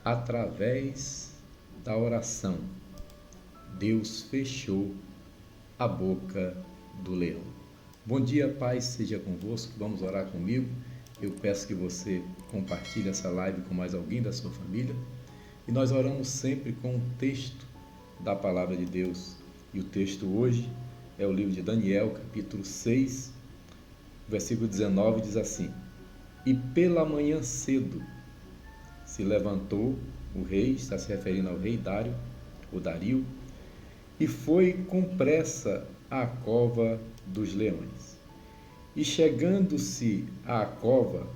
através da oração, Deus fechou a boca do leão. Bom dia, paz seja convosco. Vamos orar comigo. Eu peço que você compartilhe essa live com mais alguém da sua família. E nós oramos sempre com um texto da palavra de Deus. E o texto hoje é o livro de Daniel, capítulo 6, versículo 19, diz assim: E pela manhã cedo se levantou o rei, está se referindo ao rei Dário, ou Dario, e foi com pressa à cova dos leões. E chegando-se à cova,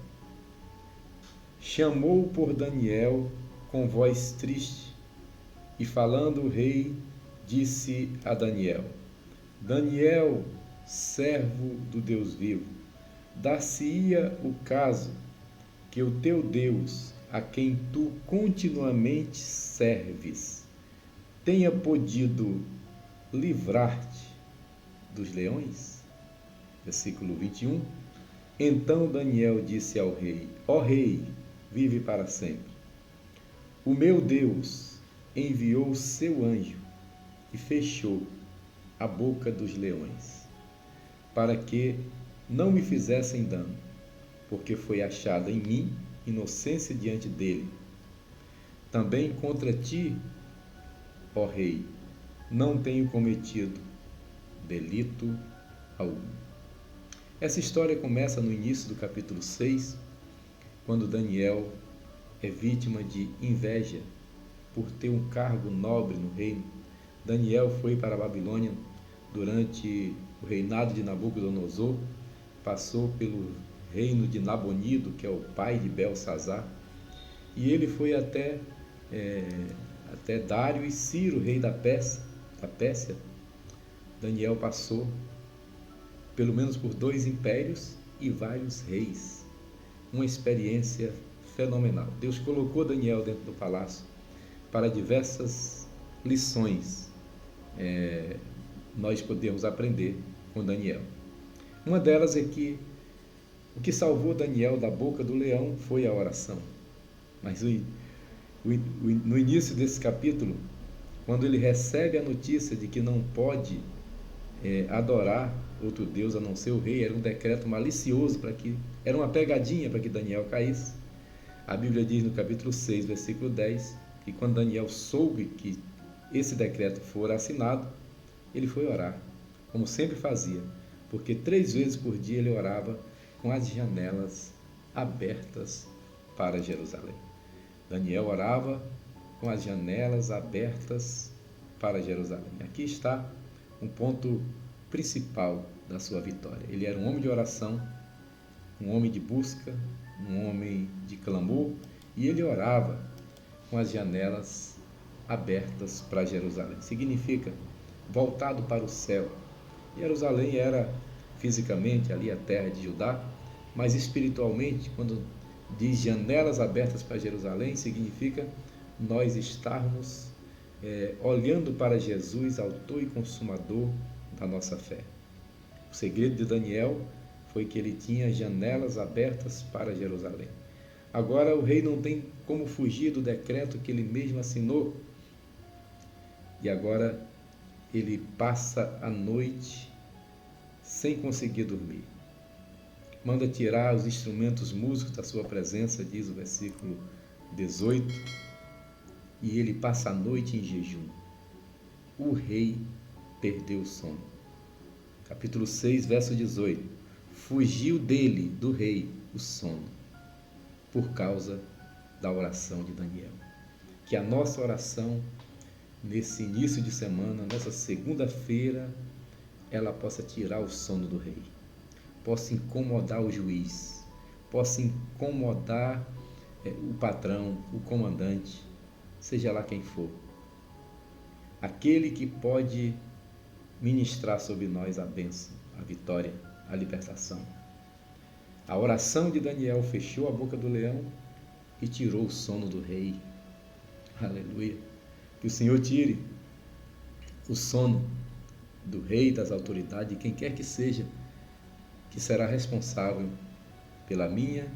chamou por Daniel com voz triste, e falando o rei, disse a Daniel: Daniel, servo do Deus vivo, dar-se-ia o caso que o teu Deus, a quem tu continuamente serves, tenha podido livrar-te dos leões? Versículo 21. Então Daniel disse ao rei: Ó rei, vive para sempre. O meu Deus enviou o seu anjo e fechou a boca dos leões, para que não me fizessem dano, porque foi achada em mim inocência diante dele. Também contra ti, ó rei, não tenho cometido delito algum. Essa história começa no início do capítulo 6, quando Daniel é vítima de inveja por ter um cargo nobre no reino. Daniel foi para a Babilônia durante o reinado de Nabucodonosor, passou pelo reino de Nabonido, que é o pai de Belsazar, e ele foi até Dário e Ciro, rei da Pérsia. Daniel passou pelo menos por 2 impérios e vários reis. Uma experiência fenomenal. Deus colocou Daniel dentro do palácio para diversas lições. Nós podemos aprender com Daniel. Uma delas é que o que salvou Daniel da boca do leão foi a oração. Mas no início desse capítulo, quando ele recebe a notícia de que não pode adorar outro Deus a não ser o rei, era um decreto malicioso, era uma pegadinha para que Daniel caísse. A Bíblia diz no capítulo 6, versículo 10, que quando Daniel soube que esse decreto fora assinado, ele foi orar, como sempre fazia, porque 3 vezes por dia ele orava com as janelas abertas para Jerusalém. Daniel orava com as janelas abertas para Jerusalém. Aqui está um ponto principal da sua vitória. Ele era um homem de oração, um homem de busca, um homem de clamor, e ele orava com as janelas abertas para Jerusalém. Significa voltado para o céu. Jerusalém era fisicamente ali a terra de Judá, mas espiritualmente, quando diz janelas abertas para Jerusalém, significa nós estarmos olhando para Jesus, autor e consumador da nossa fé. O segredo de Daniel foi que ele tinha janelas abertas para Jerusalém. Agora o rei não tem como fugir do decreto que ele mesmo assinou. E agora ele passa a noite sem conseguir dormir. Manda tirar os instrumentos músicos da sua presença, diz o versículo 18, e ele passa a noite em jejum. O rei perdeu o sono. Capítulo 6, verso 18. Fugiu dele, do rei, o sono, por causa da oração de Daniel. Que a nossa oração, nesse início de semana, nessa segunda-feira, ela possa tirar o sono do rei, possa incomodar o juiz, possa incomodar o patrão, o comandante, seja lá quem for. Aquele que pode ministrar sobre nós a bênção, a vitória, a libertação. A oração de Daniel fechou a boca do leão e tirou o sono do rei. Aleluia! Que o Senhor tire o sono do rei, das autoridades, de quem quer que seja, que será responsável pela minha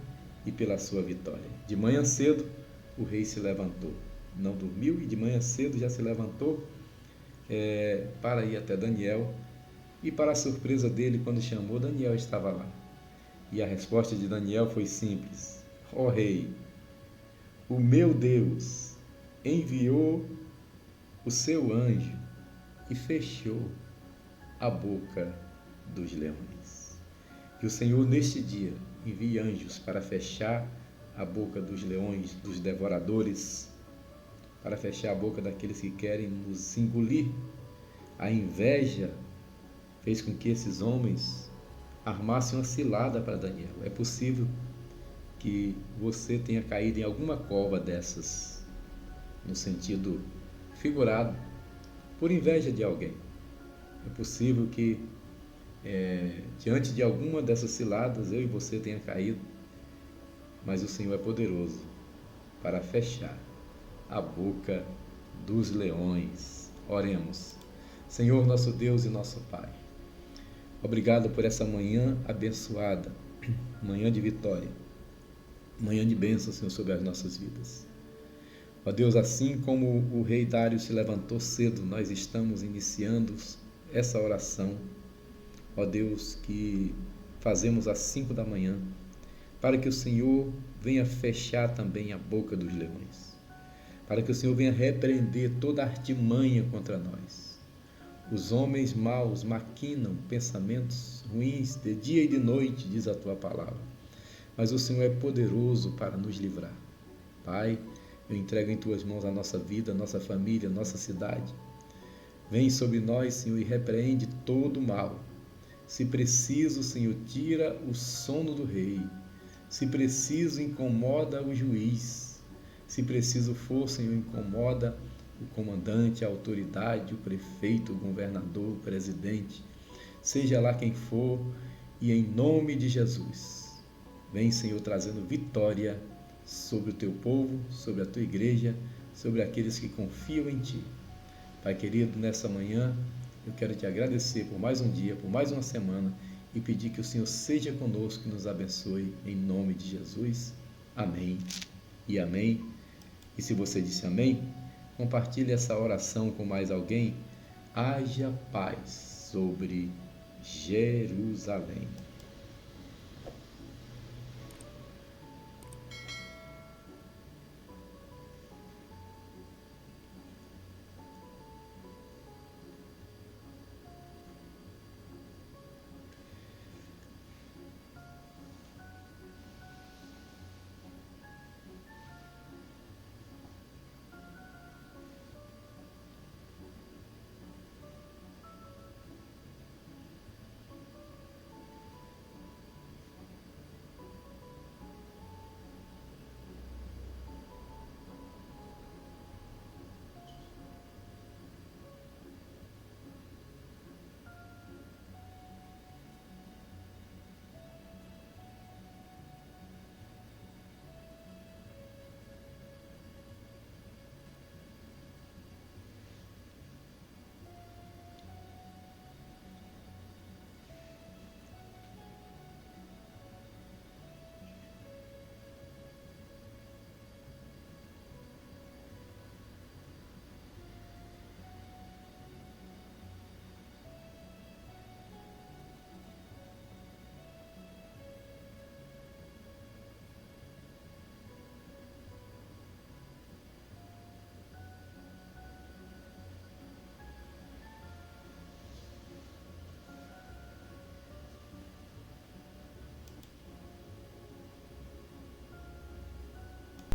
e pela sua vitória. De manhã cedo, o rei se levantou. Não dormiu e de manhã cedo já se levantou para ir até Daniel. E para a surpresa dele, quando chamou, Daniel estava lá. E a resposta de Daniel foi simples: ó rei, o meu Deus enviou o seu anjo e fechou a boca dos leões. Que o Senhor neste dia envie anjos para fechar a boca dos leões, dos devoradores, para fechar a boca daqueles que querem nos engolir. A inveja fez com que esses homens armassem uma cilada para Daniel. É possível que você tenha caído em alguma cova dessas, no sentido figurado, por inveja de alguém. É possível que diante de alguma dessas ciladas eu e você tenha caído, mas o Senhor é poderoso para fechar a boca dos leões. Oremos. Senhor, nosso Deus e nosso Pai, obrigado por essa manhã abençoada, manhã de vitória, manhã de bênção, Senhor, sobre as nossas vidas. Ó Deus, assim como o rei Dário se levantou cedo, nós estamos iniciando essa oração, ó Deus, que fazemos às 5 da manhã, para que o Senhor venha fechar também a boca dos leões, para que o Senhor venha repreender toda artimanha contra nós. Os homens maus maquinam pensamentos ruins de dia e de noite, diz a tua palavra, mas o Senhor é poderoso para nos livrar. Pai, eu entrego em tuas mãos a nossa vida, a nossa família, a nossa cidade. Vem sobre nós, Senhor, e repreende todo o mal. Se preciso, Senhor, tira o sono do rei. Se preciso, incomoda o juiz. Se preciso for, Senhor, incomoda o comandante, a autoridade, o prefeito, o governador, o presidente. Seja lá quem for, e em nome de Jesus, vem, Senhor, trazendo vitória sobre o teu povo, sobre a tua igreja, sobre aqueles que confiam em ti. Pai querido, nessa manhã eu quero te agradecer por mais um dia, por mais uma semana e pedir que o Senhor seja conosco e nos abençoe em nome de Jesus. Amém e amém. E se você disse amém, compartilhe essa oração com mais alguém. Haja paz sobre Jerusalém.